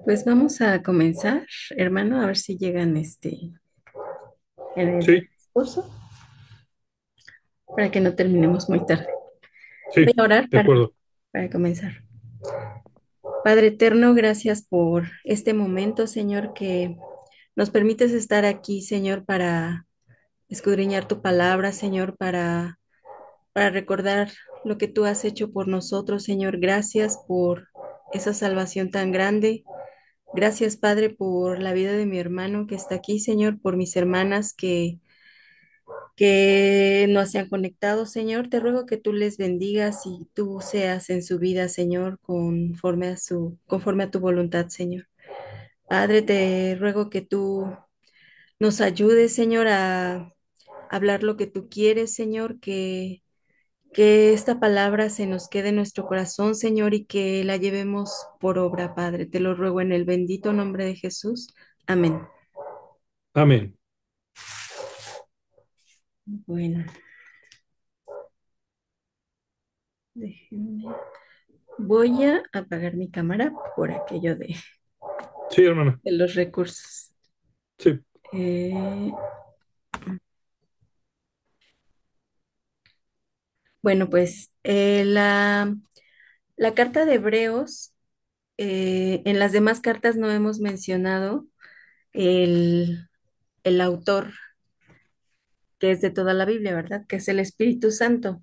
Pues vamos a comenzar, hermano, a ver si llegan en el Sí, discurso para que no terminemos muy tarde. Voy sí, a orar de acuerdo. para comenzar. Padre eterno, gracias por este momento, Señor, que nos permites estar aquí, Señor, para escudriñar tu palabra, Señor, para recordar lo que tú has hecho por nosotros, Señor. Gracias por esa salvación tan grande. Gracias, Padre, por la vida de mi hermano que está aquí, Señor, por mis hermanas que no se han conectado, Señor. Te ruego que tú les bendigas y tú seas en su vida, Señor, conforme a tu voluntad, Señor. Padre, te ruego que tú nos ayudes, Señor, a hablar lo que tú quieres, Señor, que esta palabra se nos quede en nuestro corazón, Señor, y que la llevemos por obra, Padre. Te lo ruego en el bendito nombre de Jesús. Amén. Amén. Bueno, déjenme. Voy a apagar mi cámara por aquello Sí, hermana. de los recursos. Sí, Eh, bueno, pues la carta de Hebreos, en las demás cartas no hemos mencionado el, el autor que es de toda la Biblia, ¿verdad? Que es el Espíritu Santo.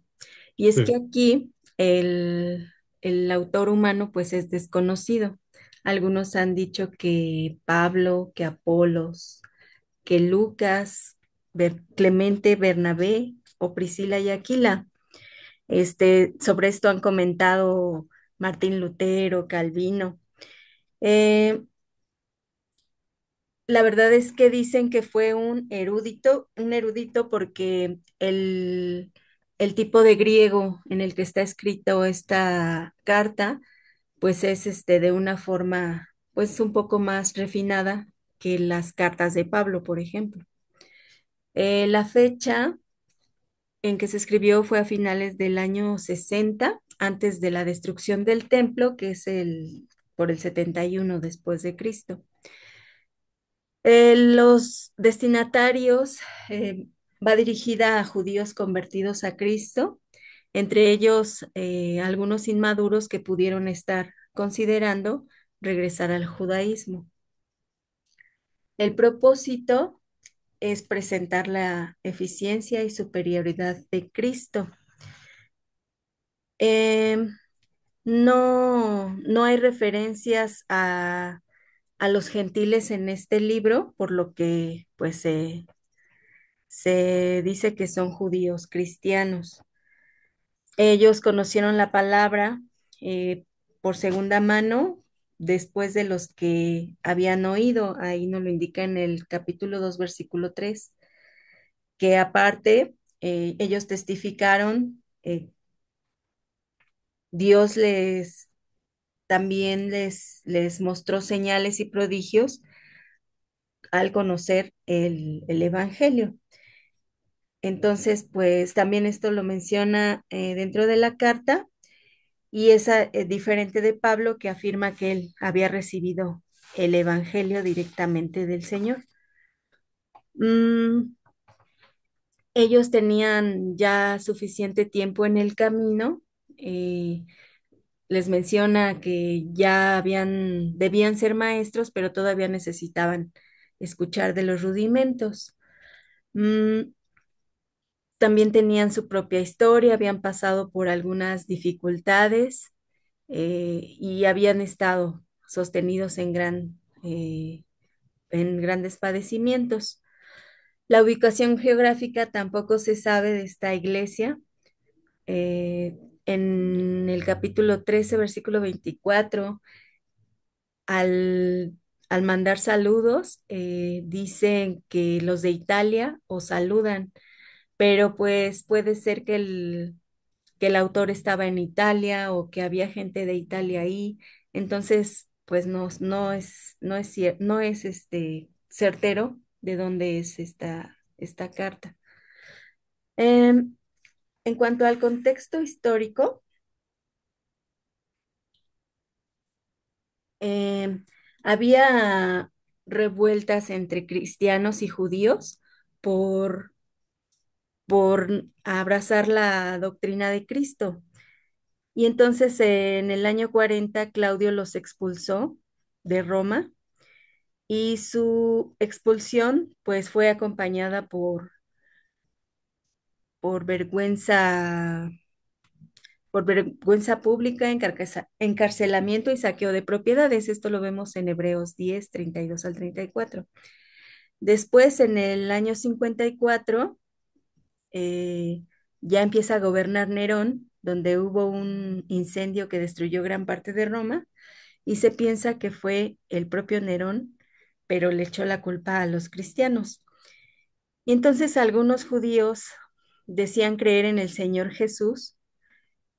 Y es que sí. aquí el autor humano pues es desconocido. Algunos han dicho que Pablo, que Apolos, que Lucas, Clemente, Bernabé o Priscila y Aquila. Sobre esto han comentado Martín Lutero, Calvino. Eh, la verdad es que dicen que fue un erudito porque el tipo de griego en el que está escrito esta carta, pues es de una forma, pues un poco más refinada que las cartas de Pablo, por ejemplo. La fecha en que se escribió fue a finales del año 60 antes de la destrucción del templo, que es por el 71 después de Cristo. Los destinatarios va dirigida a judíos convertidos a Cristo, entre ellos algunos inmaduros que pudieron estar considerando regresar al judaísmo. El propósito es presentar la eficiencia y superioridad de Cristo. Em, no hay referencias a los gentiles en este libro, por lo que pues se dice que son judíos cristianos. Ellos conocieron la palabra por segunda mano después de los que habían oído. Ahí nos lo indica en el capítulo 2 versículo 3 que aparte ellos testificaron, Dios también les mostró señales y prodigios al conocer el Evangelio. Entonces, pues también esto lo menciona dentro de la carta y es diferente de Pablo que afirma que él había recibido el Evangelio directamente del Señor. Mm, ellos tenían ya suficiente tiempo en el camino. eh, Les menciona que debían ser maestros, pero todavía necesitaban escuchar de los rudimentos. Mm, También tenían su propia historia, habían pasado por algunas dificultades y habían estado sostenidos en grandes padecimientos. La ubicación geográfica tampoco se sabe de esta iglesia. Eh, en el capítulo 13 versículo 24 al, al mandar saludos, dicen que los de Italia os saludan, pero pues puede ser que el autor estaba en Italia o que había gente de Italia ahí, entonces pues no es certero de dónde es esta carta. Em, en cuanto al contexto histórico, em, Había revueltas entre cristianos y judíos por, por abrazar la doctrina de Cristo. Y entonces en el año 40 Claudio los expulsó de Roma y su expulsión pues fue acompañada por vergüenza, por vergüenza pública, encarcelamiento y saqueo de propiedades. Esto lo vemos en Hebreos 10 32 al 34. Después, en el año 54, eh, ya empieza a gobernar Nerón, donde hubo un incendio que destruyó gran parte de Roma, y se piensa que fue el propio Nerón, pero le echó la culpa a los cristianos. Y entonces algunos judíos decían creer en el Señor Jesús,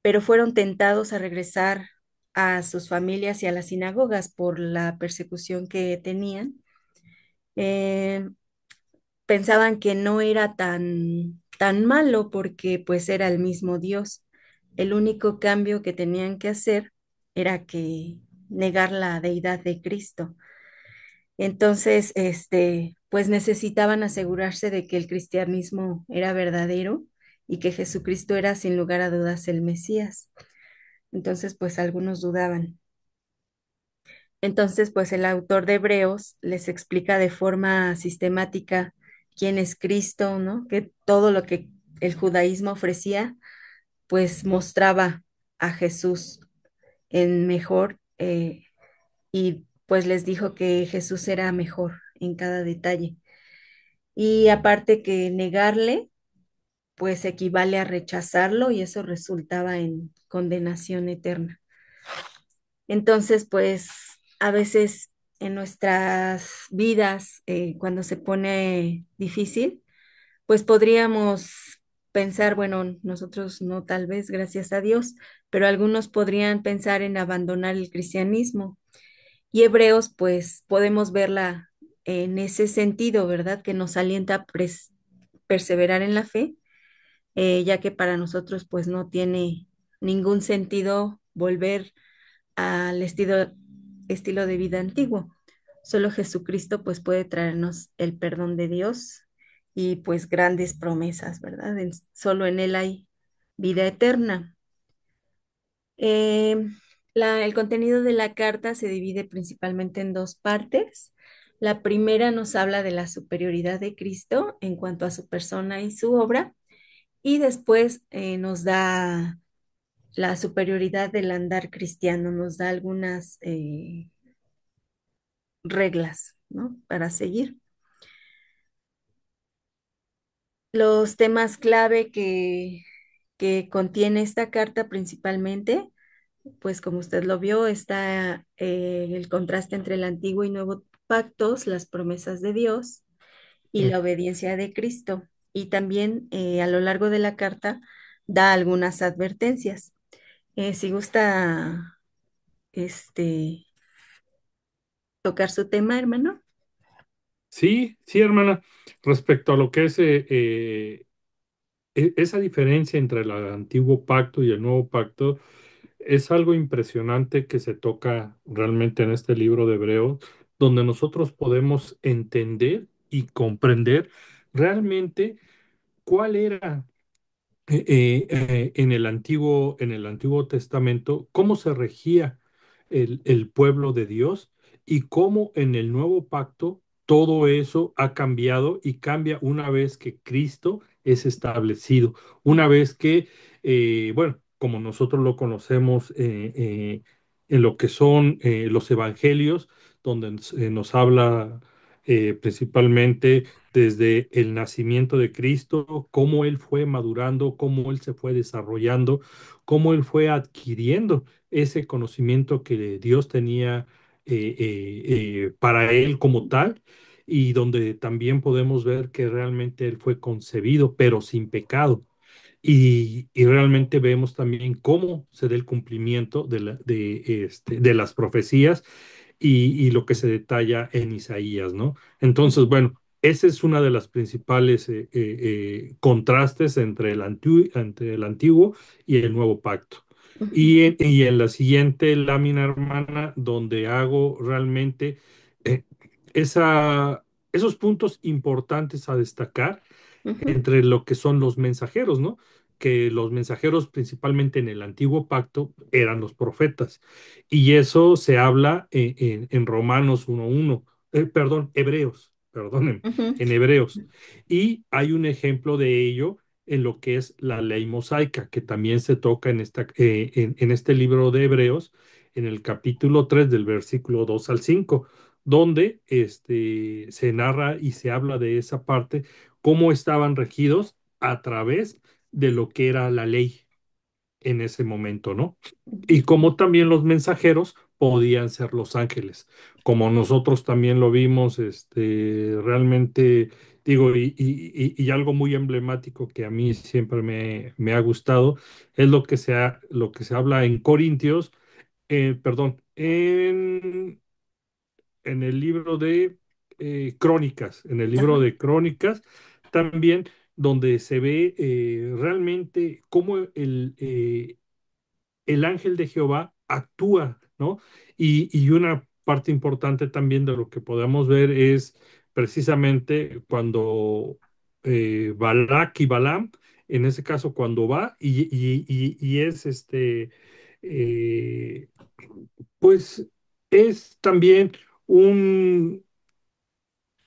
pero fueron tentados a regresar a sus familias y a las sinagogas por la persecución que tenían. Eh, Pensaban que no era tan malo porque pues era el mismo Dios. El único cambio que tenían que hacer era que negar la deidad de Cristo. Entonces, pues necesitaban asegurarse de que el cristianismo era verdadero y que Jesucristo era sin lugar a dudas el Mesías. Entonces, pues algunos dudaban. Entonces, pues el autor de Hebreos les explica de forma sistemática quién es Cristo, ¿no? Que todo lo que el judaísmo ofrecía, pues mostraba a Jesús en mejor, y pues les dijo que Jesús era mejor en cada detalle. Y aparte que negarle, pues equivale a rechazarlo y eso resultaba en condenación eterna. Entonces, pues a veces en nuestras vidas, cuando se pone difícil, pues podríamos pensar, bueno, nosotros no tal vez, gracias a Dios, pero algunos podrían pensar en abandonar el cristianismo. Y Hebreos, pues podemos verla en ese sentido, ¿verdad? Que nos alienta a perseverar en la fe, ya que para nosotros, pues no tiene ningún sentido volver al estilo de vida antiguo. Solo Jesucristo pues puede traernos el perdón de Dios y pues grandes promesas, ¿verdad? Solo en Él hay vida eterna. Eh, el contenido de la carta se divide principalmente en dos partes. La primera nos habla de la superioridad de Cristo en cuanto a su persona y su obra, y después nos da la superioridad del andar cristiano, nos da algunas reglas, ¿no? Para seguir. Los temas clave que contiene esta carta principalmente, pues como usted lo vio, está el contraste entre el antiguo y nuevo pactos, las promesas de Dios y Sí. la obediencia de Cristo. Y también a lo largo de la carta da algunas advertencias. Si gusta, este, tocar su tema, hermano. Sí, sí, hermana. Respecto a lo que es esa diferencia entre el antiguo pacto y el nuevo pacto, es algo impresionante que se toca realmente en este libro de Hebreos, donde nosotros podemos entender y comprender realmente cuál era en el Antiguo Testamento, cómo se regía el pueblo de Dios y cómo en el Nuevo Pacto todo eso ha cambiado y cambia una vez que Cristo es establecido, una vez que, bueno, como nosotros lo conocemos en lo que son los evangelios, donde nos habla principalmente desde el nacimiento de Cristo, cómo Él fue madurando, cómo Él se fue desarrollando, cómo Él fue adquiriendo ese conocimiento que Dios tenía para Él como tal, y donde también podemos ver que realmente Él fue concebido, pero sin pecado. Y realmente vemos también cómo se da el cumplimiento de las profecías y lo que se detalla en Isaías, ¿no? Entonces, bueno, esa es una de las principales contrastes entre entre el antiguo y el nuevo pacto. ujú, Y en la siguiente lámina, hermana, donde hago realmente eh, esos puntos importantes a destacar ujú, entre lo que son los mensajeros, ¿no? Que los mensajeros principalmente en el antiguo pacto eran los profetas. Y eso se habla en Romanos 1:1, perdón, Hebreos, perdonen, ujú, en Hebreos. Y hay un ejemplo de ello en lo que es la ley mosaica, que también se toca en este libro de Hebreos, en el capítulo 3 del versículo 2 al 5, donde se narra y se habla de esa parte cómo estaban regidos a través de lo que era la ley en ese momento, ¿no? Y cómo también los mensajeros podían ser los ángeles, como nosotros también lo vimos, realmente, digo, y algo muy emblemático que a mí siempre me ha gustado, es lo que se habla en Corintios, perdón, en el libro de Crónicas, en el libro ajá, de Crónicas, también donde se ve realmente cómo el ángel de Jehová actúa, ¿no? Y una parte importante también de lo que podemos ver es precisamente cuando Balac y Balaam, en ese caso cuando va y es eh, pues es también un,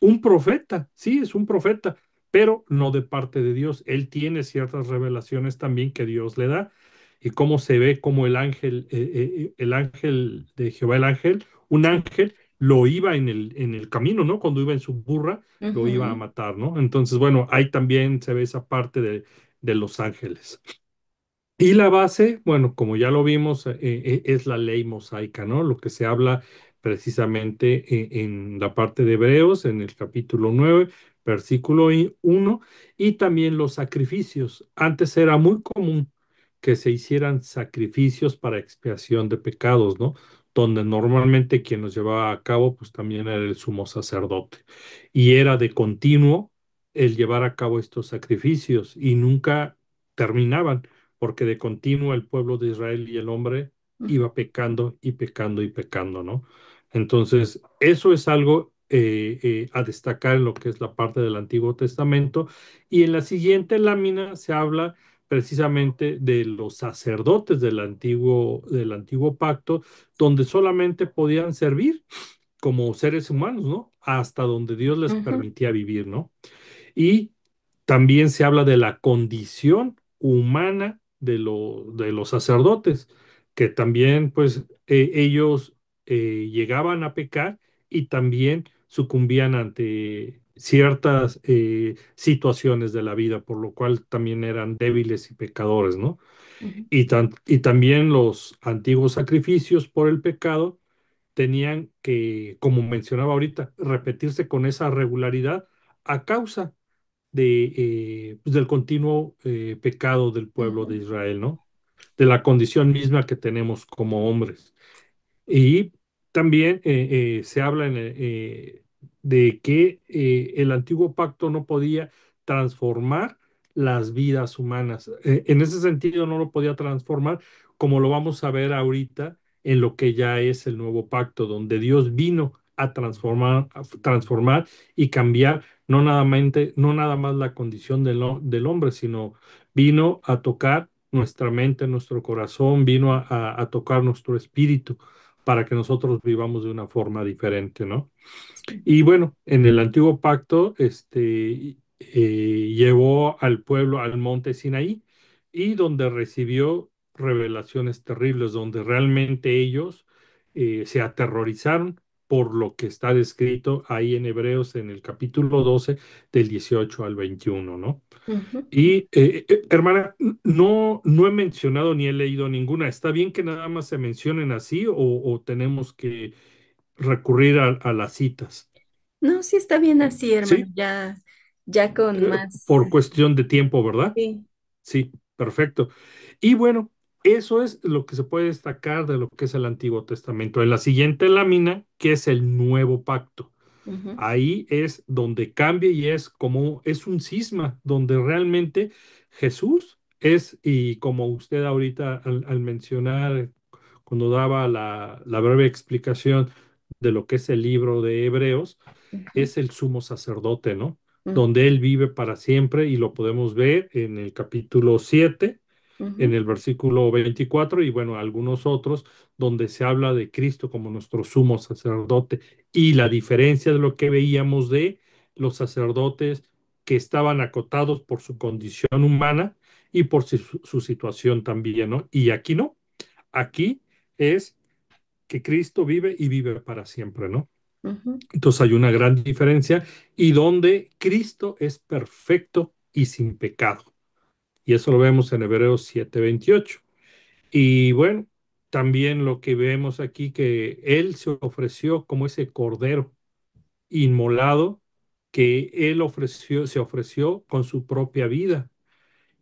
un profeta, sí, es un profeta, pero no de parte de Dios. Él tiene ciertas revelaciones también que Dios le da y cómo se ve como el ángel de Jehová, el ángel, un sí, ángel lo iba en el camino, ¿no? Cuando iba en su burra, lo iba a ujú, matar, ¿no? Entonces, bueno, ahí también se ve esa parte de los ángeles. Y la base, bueno, como ya lo vimos, es la ley mosaica, ¿no? Lo que se habla precisamente en la parte de Hebreos, en el capítulo 9, versículo 1, y también los sacrificios. Antes era muy común que se hicieran sacrificios para expiación de pecados, ¿no? Donde normalmente quien los llevaba a cabo, pues también era el sumo sacerdote. Y era de continuo el llevar a cabo estos sacrificios y nunca terminaban porque de continuo el pueblo de Israel y el hombre ujú, iba pecando y pecando y pecando, ¿no? Entonces, eso es algo a destacar en lo que es la parte del Antiguo Testamento. Y en la siguiente lámina se habla precisamente de los sacerdotes del antiguo pacto, donde solamente podían servir como seres humanos, ¿no? Hasta donde Dios les ujú, permitía vivir, ¿no? Y también se habla de la condición humana de los sacerdotes, que también pues ellos llegaban a pecar y también sucumbían ante ciertas situaciones de la vida, por lo cual también eran débiles y pecadores, ¿no? ujú, Y también los antiguos sacrificios por el pecado tenían que, como mencionaba ahorita, repetirse con esa regularidad a causa pues, del continuo pecado del pueblo de ujú, Israel, ¿no? De la condición misma que tenemos como hombres. Y también se habla de que el antiguo pacto no podía transformar las vidas humanas. En ese sentido, no lo podía transformar como lo vamos a ver ahorita en lo que ya es el nuevo pacto, donde Dios vino a transformar y cambiar no nada más la condición del hombre, sino vino a tocar nuestra mente, nuestro corazón, vino a tocar nuestro espíritu para que nosotros vivamos de una forma diferente, ¿no? sí, Y bueno, en el antiguo pacto, llevó al pueblo al monte Sinaí y donde recibió revelaciones terribles, donde realmente ellos se aterrorizaron por lo que está descrito ahí en Hebreos en el capítulo 12 del 18 al 21, ¿no? ujú. Y hermana, no he mencionado ni he leído ninguna. ¿Está bien que nada más se mencionen así o tenemos que recurrir a las citas? No, sí está bien así, hermano, Sí, ya con más, por cuestión de tiempo, ¿verdad? sí, Sí, perfecto. Y bueno, eso es lo que se puede destacar de lo que es el Antiguo Testamento. En la siguiente lámina, que es el Nuevo Pacto. ujú, Ahí es donde cambia y es como es un cisma, donde realmente Jesús y como usted ahorita al mencionar, cuando daba la breve explicación de lo que es el libro de Hebreos, Ujú, es el sumo sacerdote, ¿no? ujú, Donde Él vive para siempre y lo podemos ver en el capítulo 7 en ujú, el versículo 24 y bueno, algunos otros donde se habla de Cristo como nuestro sumo sacerdote y la diferencia de lo que veíamos de los sacerdotes que estaban acotados por su condición humana y por su situación también, ¿no? Y aquí no, aquí es que Cristo vive y vive para siempre, ¿no? ujú, Entonces hay una gran diferencia y donde Cristo es perfecto y sin pecado. Y eso lo vemos en Hebreos 7:28. Y bueno, también lo que vemos aquí que Él se ofreció como ese cordero inmolado que Él ofreció, se ofreció con su propia vida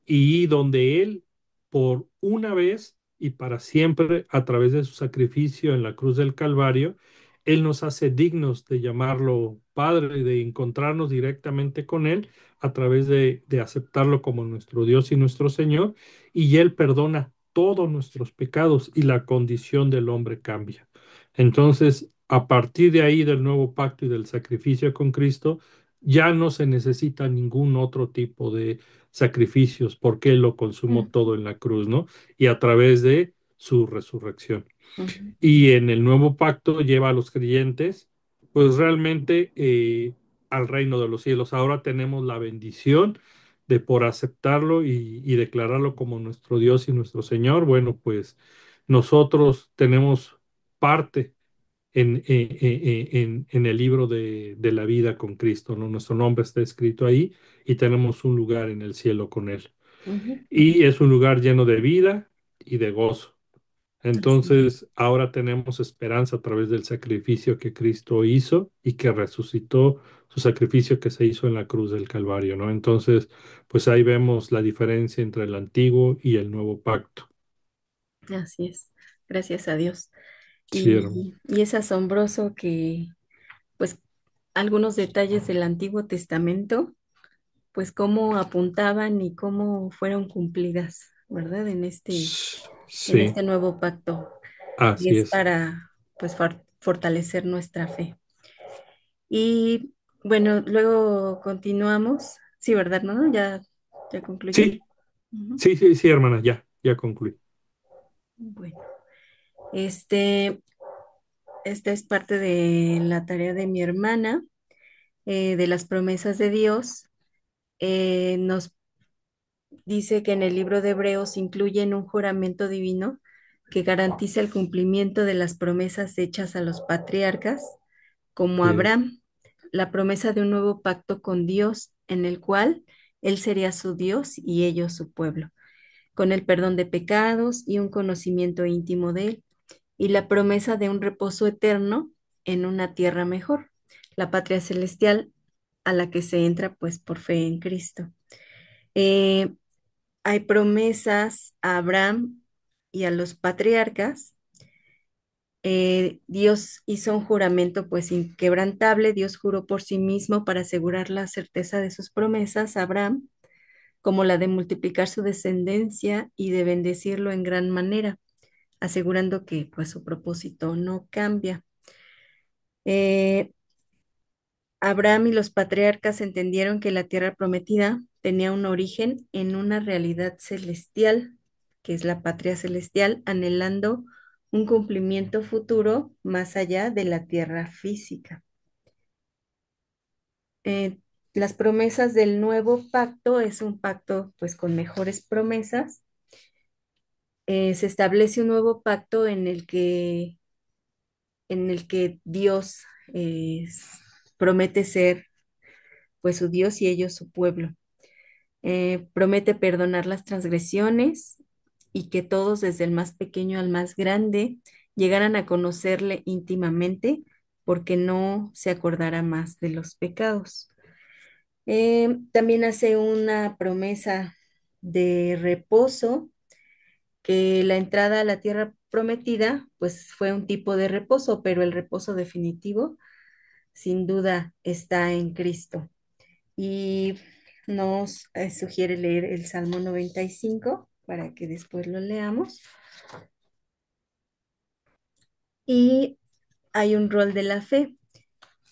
y donde Él, por una vez y para siempre, a través de su sacrificio en la cruz del Calvario, Él nos hace dignos de llamarlo Padre, de encontrarnos directamente con Él a través de aceptarlo como nuestro Dios y nuestro Señor, y Él perdona todos nuestros pecados y la condición del hombre cambia. Entonces, a partir de ahí del nuevo pacto y del sacrificio con Cristo, ya no se necesita ningún otro tipo de sacrificios, porque Él lo consumó ujú, todo en la cruz, ¿no? Y a través de su resurrección. ujú, Y en el nuevo pacto lleva a los creyentes, pues realmente al reino de los cielos. Ahora tenemos la bendición de por aceptarlo y declararlo como nuestro Dios y nuestro Señor. Bueno, pues nosotros tenemos parte en el libro de la vida con Cristo, ¿no? Nuestro nombre está escrito ahí y tenemos un lugar en el cielo con Él. ujú. Y es un lugar lleno de vida y de gozo. Así es. Entonces, ahora tenemos esperanza a través del sacrificio que Cristo hizo y que resucitó, su sacrificio que se hizo en la cruz del Calvario, ¿no? Entonces, pues ahí vemos la diferencia entre el antiguo y el nuevo pacto. Así es. Gracias a Dios. Sí, hermano. Y es asombroso que, pues, algunos detalles del Antiguo Testamento, pues, cómo apuntaban y cómo fueron cumplidas, ¿verdad? En Sí, este nuevo pacto. Y así es es. para, pues, fortalecer nuestra fe. Y bueno, luego continuamos. Sí, ¿verdad, no? Ya concluyó. Sí, Ujú. sí, hermana, ya concluí. Bueno, este, esta es parte de la tarea de mi hermana, de las promesas de Dios. Nos dice que en el libro de Hebreos incluyen un juramento divino que garantiza el cumplimiento de las promesas hechas a los patriarcas, como Así es. Abraham, la promesa de un nuevo pacto con Dios, en el cual Él sería su Dios y ellos su pueblo, con el perdón de pecados y un conocimiento íntimo de Él, y la promesa de un reposo eterno en una tierra mejor, la patria celestial a la que se entra pues por fe en Cristo. Eh, Hay promesas a Abraham y a los patriarcas. Dios hizo un juramento pues inquebrantable. Dios juró por sí mismo para asegurar la certeza de sus promesas a Abraham, como la de multiplicar su descendencia y de bendecirlo en gran manera, asegurando que pues su propósito no cambia. Eh, Abraham y los patriarcas entendieron que la tierra prometida tenía un origen en una realidad celestial, que es la patria celestial, anhelando un cumplimiento futuro más allá de la tierra física. Eh, las promesas del nuevo pacto es un pacto pues con mejores promesas. Se establece un nuevo pacto en el que Dios promete ser pues su Dios y ellos su pueblo. Promete perdonar las transgresiones y que todos, desde el más pequeño al más grande, llegaran a conocerle íntimamente, porque no se acordará más de los pecados. También hace una promesa de reposo, que la entrada a la tierra prometida, pues fue un tipo de reposo, pero el reposo definitivo, sin duda, está en Cristo. Y nos sugiere leer el Salmo 95 para que después lo leamos. Y hay un rol de la fe,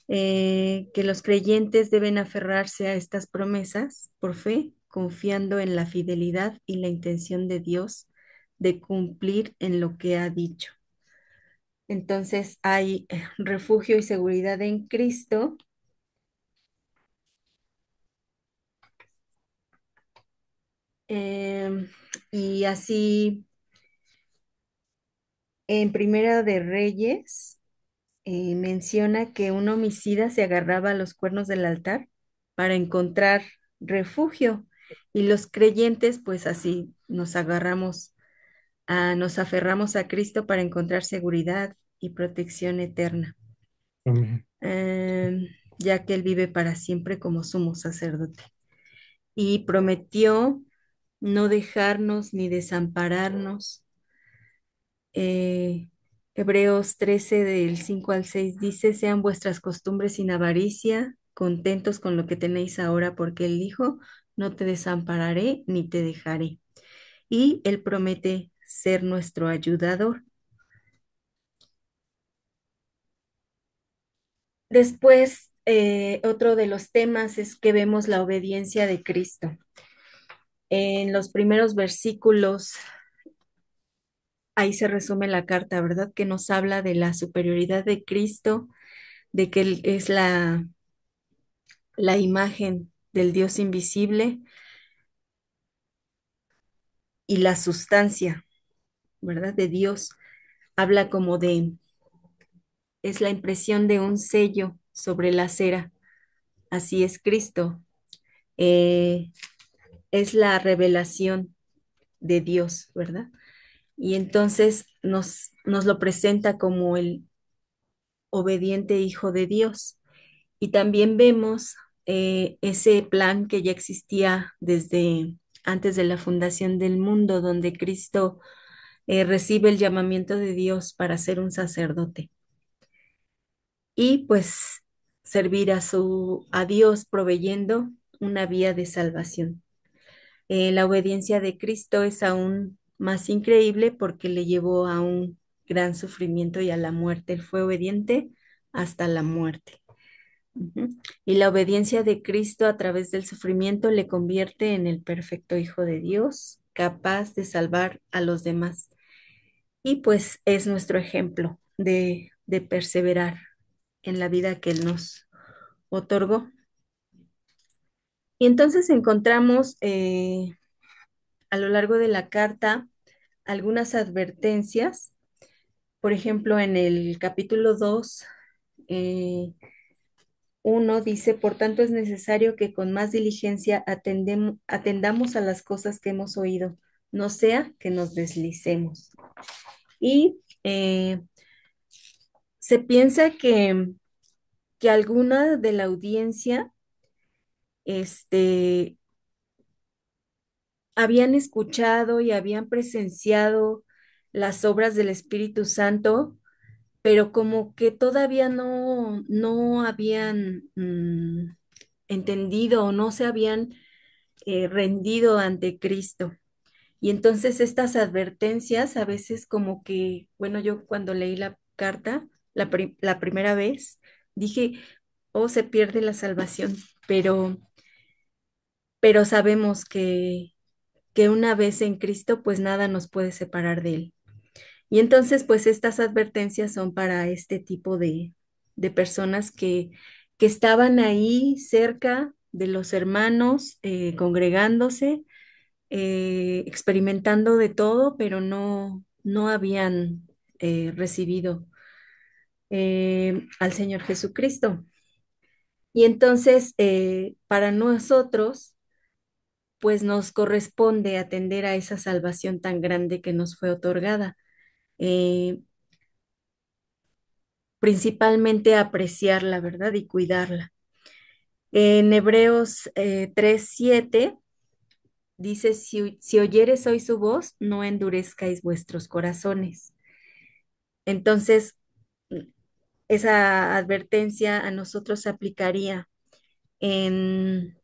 que los creyentes deben aferrarse a estas promesas por fe, confiando en la fidelidad y la intención de Dios de cumplir en lo que ha dicho. Entonces hay refugio y seguridad en Cristo. em, y así en Primera de Reyes menciona que un homicida se agarraba a los cuernos del altar para encontrar refugio, y los creyentes pues así nos aferramos a Cristo para encontrar seguridad y protección eterna, Amén. em, ya que Él vive para siempre como sumo sacerdote. Y prometió no dejarnos ni desampararnos. Eh, Hebreos 13 del 5 al 6 dice, sean vuestras costumbres sin avaricia, contentos con lo que tenéis ahora, porque Él dijo, no te desampararé ni te dejaré. Y Él promete ser nuestro ayudador. Después, otro de los temas es que vemos la obediencia de Cristo. En los primeros versículos, ahí se resume la carta, ¿verdad? Que nos habla de la superioridad de Cristo, de que Él es la imagen del Dios invisible y la sustancia, ¿verdad? De Dios. Habla como es la impresión de un sello sobre la cera. Así es Cristo. Eh, es la revelación de Dios, ¿verdad? Y entonces nos lo presenta como el obediente Hijo de Dios. Y también vemos ese plan que ya existía desde antes de la fundación del mundo, donde Cristo recibe el llamamiento de Dios para ser un sacerdote y pues servir a Dios proveyendo una vía de salvación. La obediencia de Cristo es aún más increíble porque le llevó a un gran sufrimiento y a la muerte. Él fue obediente hasta la muerte. Ujú. Y la obediencia de Cristo a través del sufrimiento le convierte en el perfecto Hijo de Dios, capaz de salvar a los demás. Y pues es nuestro ejemplo de perseverar en la vida que Él nos otorgó. Y entonces encontramos a lo largo de la carta algunas advertencias. Por ejemplo, en el capítulo 2, eh, 1 dice, por tanto es necesario que con más diligencia atendamos a las cosas que hemos oído, no sea que nos deslicemos. Y se piensa que alguna de la audiencia este, habían escuchado y habían presenciado las obras del Espíritu Santo, pero como que todavía no habían entendido o no se habían rendido ante Cristo. Y entonces estas advertencias a veces como que, bueno, yo cuando leí la carta la primera vez, dije, oh, se pierde la salvación, pero, pero sabemos que una vez en Cristo, pues nada nos puede separar de Él. Y entonces, pues estas advertencias son para este tipo de personas que estaban ahí cerca de los hermanos, congregándose, experimentando de todo, pero no habían recibido al Señor Jesucristo. Y entonces, para nosotros, pues nos corresponde atender a esa salvación tan grande que nos fue otorgada. Eh, Principalmente apreciarla, ¿verdad? Y cuidarla. En Hebreos 3:7 dice, si oyeres hoy su voz, no endurezcáis vuestros corazones. Entonces, esa advertencia a nosotros se aplicaría en,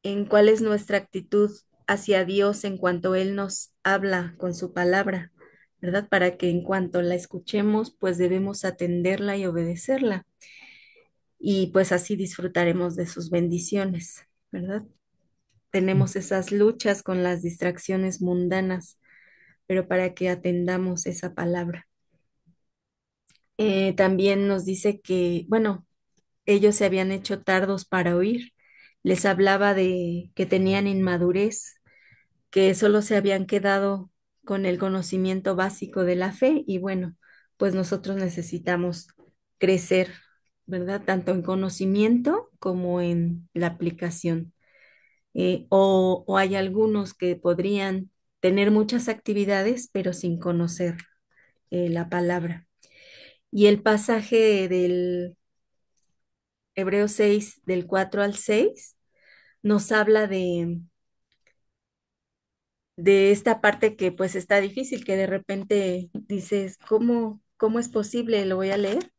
en cuál es nuestra actitud hacia Dios en cuanto Él nos habla con su palabra, ¿verdad? Para que en cuanto la escuchemos, pues debemos atenderla y obedecerla. Y pues así disfrutaremos de sus bendiciones, ¿verdad? Tenemos esas luchas con las distracciones mundanas, pero para que atendamos esa palabra. También nos dice que, bueno, ellos se habían hecho tardos para oír. Les hablaba de que tenían inmadurez, que solo se habían quedado con el conocimiento básico de la fe y bueno, pues nosotros necesitamos crecer, ¿verdad? Tanto en conocimiento como en la aplicación. O hay algunos que podrían tener muchas actividades, pero sin conocer la palabra. Y el pasaje del Hebreos 6 del 4 al 6 nos habla de esta parte que pues está difícil, que de repente dices, ¿cómo es posible? Lo voy a leer.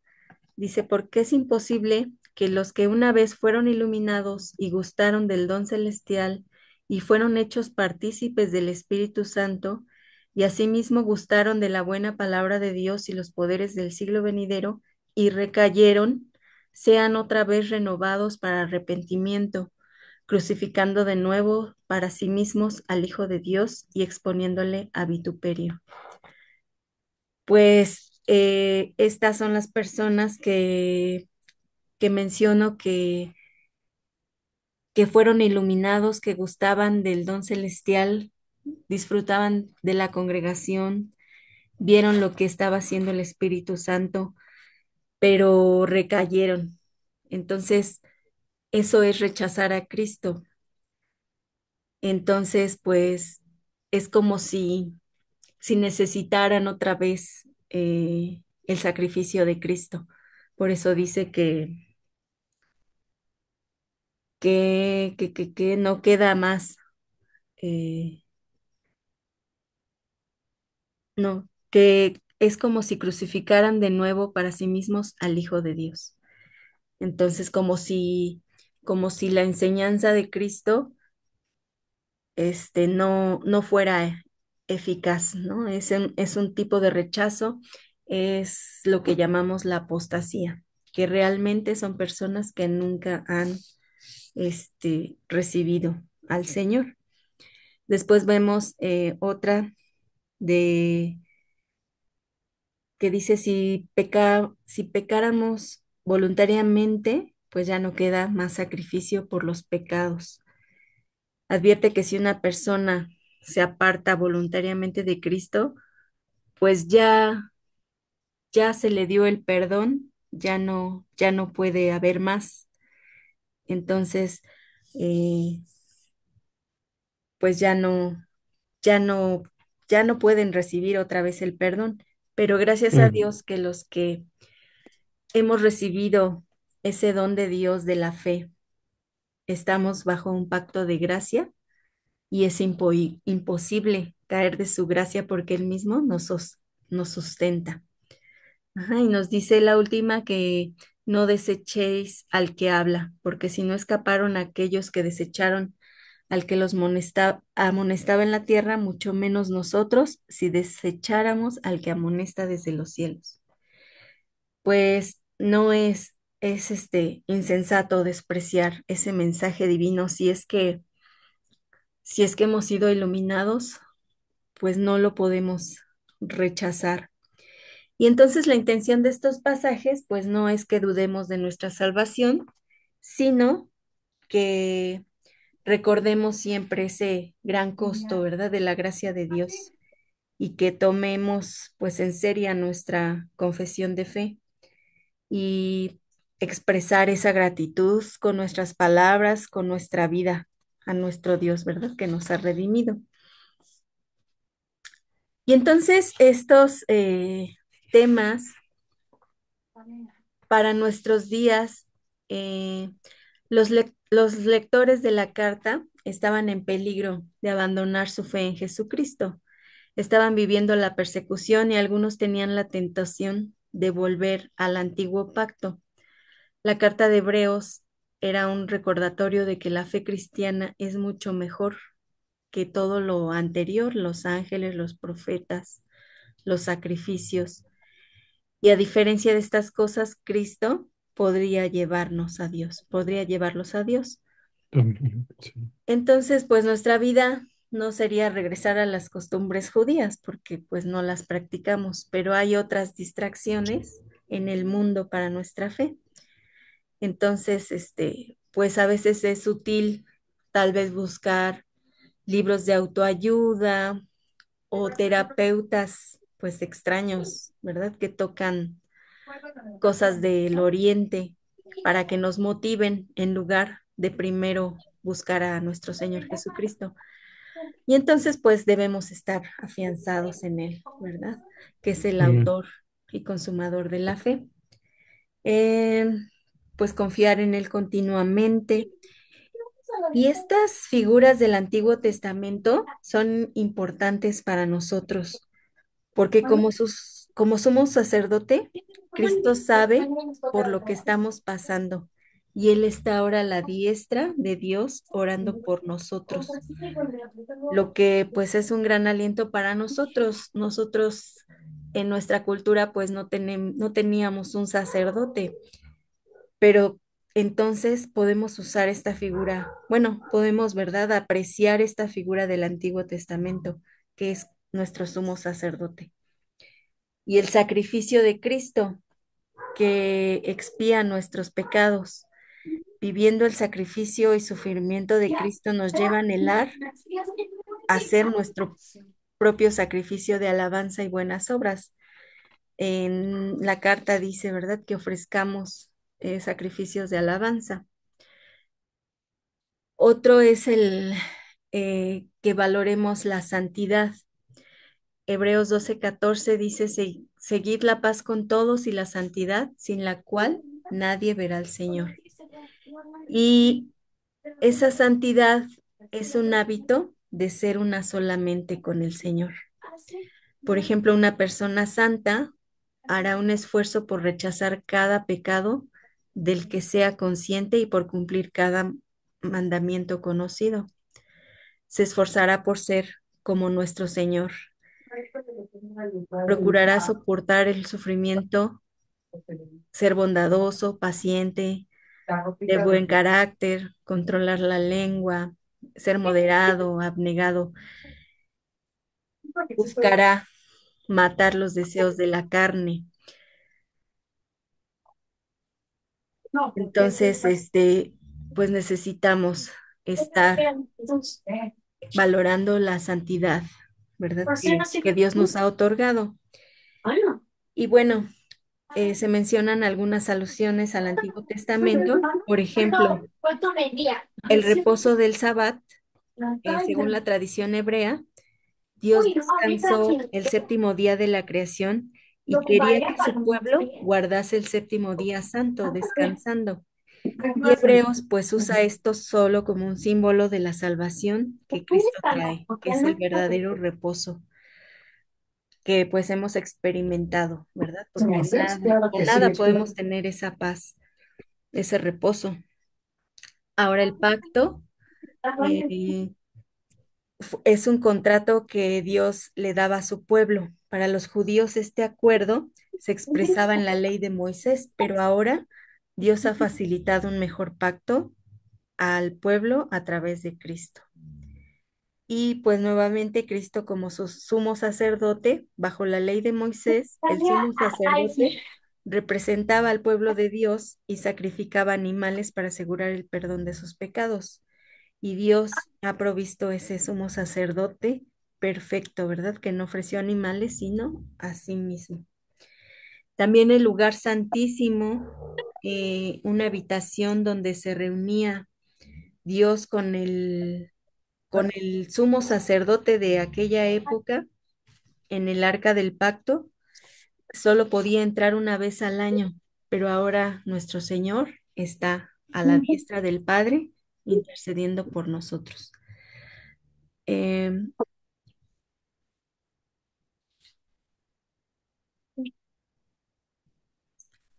Dice, porque es imposible que los que una vez fueron iluminados y gustaron del don celestial y fueron hechos partícipes del Espíritu Santo, y asimismo gustaron de la buena palabra de Dios y los poderes del siglo venidero, y recayeron, sean otra vez renovados para arrepentimiento, crucificando de nuevo para sí mismos al Hijo de Dios y exponiéndole a vituperio. Pues estas son las personas que menciono que fueron iluminados, que gustaban del don celestial, disfrutaban de la congregación, vieron lo que estaba haciendo el Espíritu Santo, pero recayeron. Entonces, eso es rechazar a Cristo. Entonces, pues es como si necesitaran otra vez el sacrificio de Cristo. Por eso dice que no queda más, eh, no, que es como si crucificaran de nuevo para sí mismos al Hijo de Dios. Entonces, como si la enseñanza de Cristo no fuera eficaz, ¿no? Es un tipo de rechazo, es lo que llamamos la apostasía, que realmente son personas que nunca han recibido al Señor. Después vemos otra de que dice, si pecáramos voluntariamente, pues ya no queda más sacrificio por los pecados. Advierte que si una persona se aparta voluntariamente de Cristo, pues ya se le dio el perdón, ya no puede haber más. Entonces, eh, pues ya no, ya no pueden recibir otra vez el perdón. Pero gracias a Mm, Dios que los que hemos recibido ese don de Dios de la fe, estamos bajo un pacto de gracia y es imposible caer de su gracia porque Él mismo nos sustenta. Ajá, y nos dice la última que no desechéis al que habla, porque si no escaparon aquellos que desecharon al que los amonestaba en la tierra, mucho menos nosotros si desecháramos al que amonesta desde los cielos. Pues no es insensato despreciar ese mensaje divino si es que hemos sido iluminados, pues no lo podemos rechazar. Y entonces la intención de estos pasajes, pues no es que dudemos de nuestra salvación, sino que recordemos siempre ese gran costo, ¿verdad? De la gracia de Dios y que tomemos pues en serio nuestra confesión de fe y expresar esa gratitud con nuestras palabras, con nuestra vida a nuestro Dios, ¿verdad? Que nos ha redimido. Y entonces estos temas para nuestros días, eh, los lectores de la carta estaban en peligro de abandonar su fe en Jesucristo. Estaban viviendo la persecución y algunos tenían la tentación de volver al antiguo pacto. La carta de Hebreos era un recordatorio de que la fe cristiana es mucho mejor que todo lo anterior, los ángeles, los profetas, los sacrificios. Y a diferencia de estas cosas, Cristo podría llevarnos a Dios, podría llevarlos a Dios. Sí. Entonces, pues nuestra vida no sería regresar a las costumbres judías, porque pues no las practicamos, pero hay otras distracciones en el mundo para nuestra fe. Entonces, pues a veces es útil tal vez buscar libros de autoayuda o terapeutas pues extraños, ¿verdad? Que tocan cosas del oriente para que nos motiven en lugar de primero buscar a nuestro Señor Jesucristo. Y entonces pues debemos estar afianzados en Él, ¿verdad? Que es el Amén. autor y consumador de la fe. Eh, pues confiar en Él continuamente. Y estas figuras del Antiguo Testamento son importantes para nosotros porque como somos sacerdote, Cristo sabe por lo que estamos pasando y Él está ahora a la diestra de Dios orando por nosotros, lo que pues es un gran aliento para nosotros. Nosotros en nuestra cultura pues no teníamos un sacerdote, pero entonces podemos usar esta figura, bueno, podemos, ¿verdad?, apreciar esta figura del Antiguo Testamento, que es nuestro sumo sacerdote y el sacrificio de Cristo que expía nuestros pecados. Viviendo el sacrificio y sufrimiento de Cristo nos lleva a anhelar a hacer nuestro propio sacrificio de alabanza y buenas obras. En la carta dice, ¿verdad?, que ofrezcamos sacrificios de alabanza. Otro es el que valoremos la santidad. Hebreos 12:14 dice, Seguid la paz con todos y la santidad, sin la cual nadie verá al Señor. Y esa santidad es un hábito de ser una sola mente con el Señor. Por ejemplo, una persona santa hará un esfuerzo por rechazar cada pecado del que sea consciente y por cumplir cada mandamiento conocido. Se esforzará por ser como nuestro Señor. Procurará soportar el sufrimiento, ser bondadoso, paciente, de buen carácter, controlar la lengua, ser moderado, abnegado. Buscará matar los deseos de la carne. Entonces, pues necesitamos estar valorando la santidad, ¿verdad? Que Dios nos ha otorgado. Y bueno, se mencionan algunas alusiones al Antiguo Testamento, por ejemplo, el reposo del Sabbat, según la tradición hebrea, Dios descansó el séptimo día de la creación y quería que su pueblo guardase el séptimo día santo, descansando. Y Hebreos pues usa esto solo como un símbolo de la salvación que Cristo trae, que es el verdadero reposo que pues hemos experimentado, ¿verdad? Porque con nada podemos tener esa paz, ese reposo. Ahora el pacto eh, es un contrato que Dios le daba a su pueblo. Para los judíos este acuerdo se expresaba en la ley de Moisés, pero ahora Dios ha facilitado un mejor pacto al pueblo a través de Cristo. Y pues nuevamente Cristo como su sumo sacerdote, bajo la ley de Moisés, el sumo sacerdote representaba al pueblo de Dios y sacrificaba animales para asegurar el perdón de sus pecados. Y Dios ha provisto ese sumo sacerdote perfecto, ¿verdad? Que no ofreció animales, sino a sí mismo. También el lugar santísimo, una habitación donde se reunía Dios con el sumo sacerdote de aquella época en el arca del pacto, solo podía entrar una vez al año, pero ahora nuestro Señor está a la diestra del Padre intercediendo por nosotros. Em,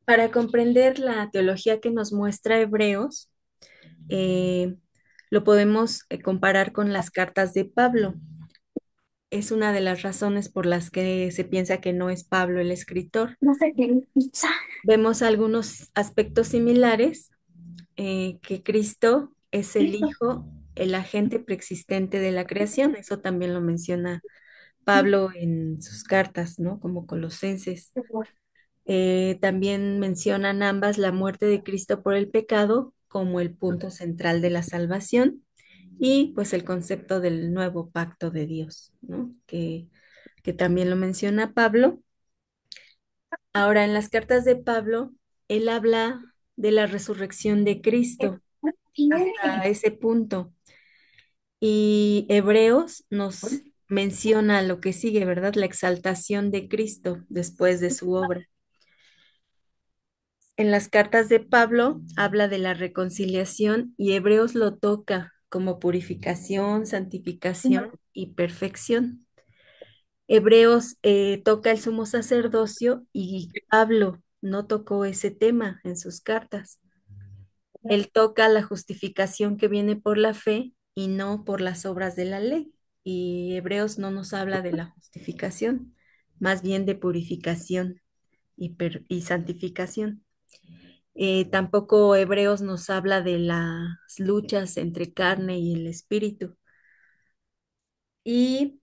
para comprender la teología que nos muestra Hebreos, Eh, lo podemos comparar con las cartas de Pablo. Es una de las razones por las que se piensa que no es Pablo el escritor. No sé qué pizza. Vemos algunos aspectos similares, que Cristo es el Listo. Hijo, el agente preexistente de la creación. Eso también lo menciona Pablo en sus cartas, ¿no? Como Colosenses. También mencionan ambas la muerte de Cristo por el pecado como el punto central de la salvación y pues el concepto del nuevo pacto de Dios, ¿no? Que también lo menciona Pablo. Ahora, en las cartas de Pablo, él habla de la resurrección de Cristo hasta Tiene. ese punto. Y Hebreos nos menciona lo que sigue, ¿verdad? La exaltación de Cristo después de su obra. En las cartas de Pablo habla de la reconciliación y Hebreos lo toca como purificación, santificación y perfección. Hebreos toca el sumo sacerdocio y Pablo no tocó ese tema en sus cartas. Él toca la justificación que viene por la fe y no por las obras de la ley. Y Hebreos no nos habla de la justificación, más bien de purificación y santificación. Tampoco Hebreos nos habla de las luchas entre carne y el espíritu. Y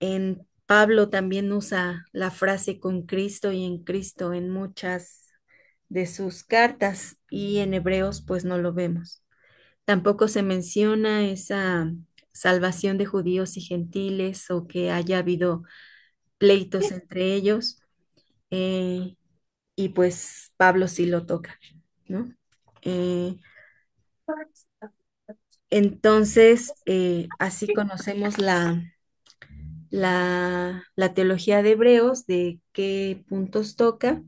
en Pablo también usa la frase con Cristo y en Cristo en muchas de sus cartas y en Hebreos pues no lo vemos. Tampoco se menciona esa salvación de judíos y gentiles o que haya habido pleitos entre ellos, eh, y pues Pablo sí lo toca, ¿no? Eh, entonces, así conocemos la teología de Hebreos, de qué puntos toca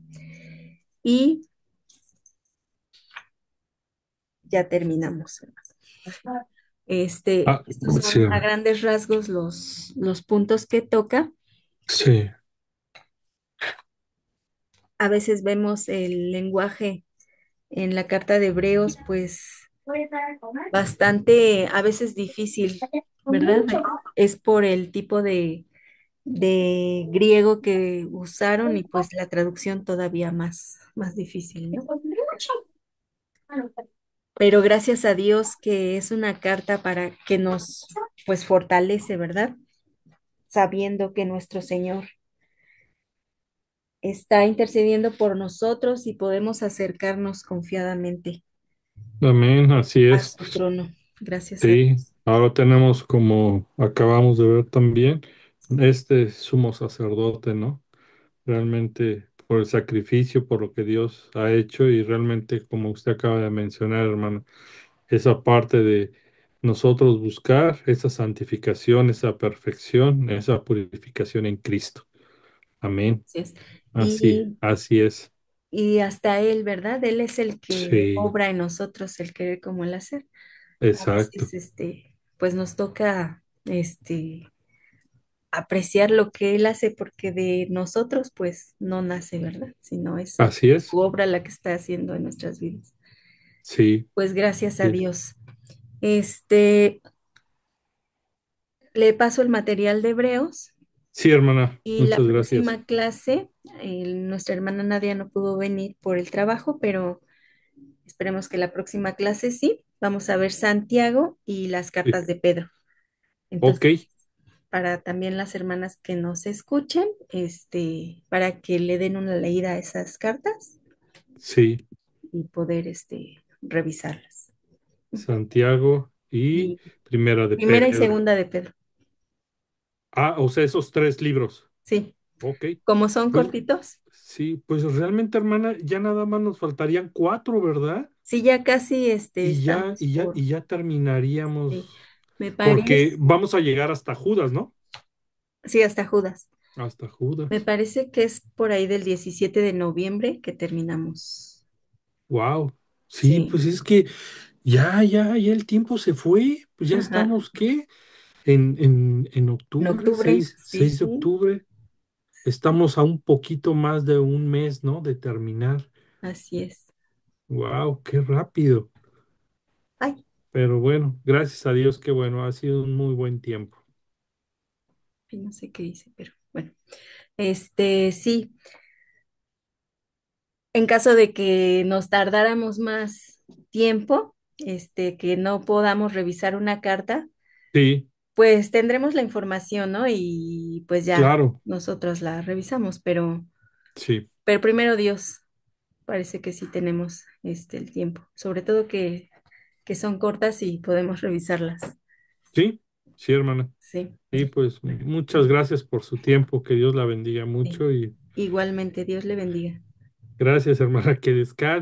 y ya terminamos. Ah, Estos sí, son a grandes rasgos los puntos que toca. sí, A veces vemos el lenguaje en la carta de Hebreos, pues ¿Puedes dar a comer? bastante, a veces difícil, Con ¿verdad? mucho. Es por el tipo de griego que usaron y pues la traducción todavía más difícil, ¿no? Con mucho. Bueno, Pero gracias a Dios que es una carta para que nos pues fortalece, ¿verdad? Sabiendo que nuestro Señor está intercediendo por nosotros y podemos acercarnos confiadamente amén, así a es. su trono. Gracias a Sí, Dios. ahora tenemos como acabamos de ver también este sumo sacerdote, ¿no? Realmente por el sacrificio, por lo que Dios ha hecho y realmente como usted acaba de mencionar, hermano, esa parte de nosotros buscar esa santificación, esa perfección, esa purificación en Cristo. Amén. Así es. Así, así es. Y hasta Él, ¿verdad? Él es el que Sí, obra en nosotros el querer como el hacer. A exacto. veces, pues nos toca, apreciar lo que Él hace porque de nosotros, pues no nace, ¿verdad? Sino es Así su es. obra la que está haciendo en nuestras vidas. Sí, Pues gracias a sí. Dios. Este, le paso el material de Hebreos Sí, hermana, y la muchas gracias. próxima clase, nuestra hermana Nadia no pudo venir por el trabajo, pero esperemos que la próxima clase sí. Vamos a ver Santiago y las Sí. cartas de Pedro. Ok, Entonces, para también las hermanas que nos escuchen, para que le den una leída a esas cartas sí. y poder, revisarlas. Santiago y Y Primera de primera y Pedro. segunda de Pedro. Ah, o sea, esos tres libros. Sí, Ok. como son Pues cortitos. sí, pues realmente, hermana, ya nada más nos faltarían cuatro, ¿verdad? Sí, ya casi, estamos Y ya sí, terminaríamos, me porque parece, vamos a llegar hasta Judas, ¿no? sí, hasta Judas. Hasta Me Judas. parece que es por ahí del 17 de noviembre que terminamos. Wow. Sí, Sí, pues es que ya el tiempo se fue. Pues ya ajá. estamos, ¿qué? En En octubre, octubre, sí, 6 de sí, octubre. Estamos a un poquito más de un mes, ¿no? De terminar. así es. Wow, qué rápido. Ay, Pero bueno, gracias a Dios que bueno, ha sido un muy buen tiempo. no sé qué dice, pero bueno. Sí, en caso de que nos tardáramos más tiempo, que no podamos revisar una carta, Sí, pues tendremos la información, ¿no? Y pues ya claro, nosotros la revisamos, sí, pero primero Dios, parece que sí tenemos el tiempo, sobre todo que son cortas y podemos revisarlas. sí, sí, hermana. Sí, Y pues muchas gracias por su tiempo, que Dios la bendiga sí. mucho y Igualmente, Dios le bendiga. gracias, hermana, que descanse.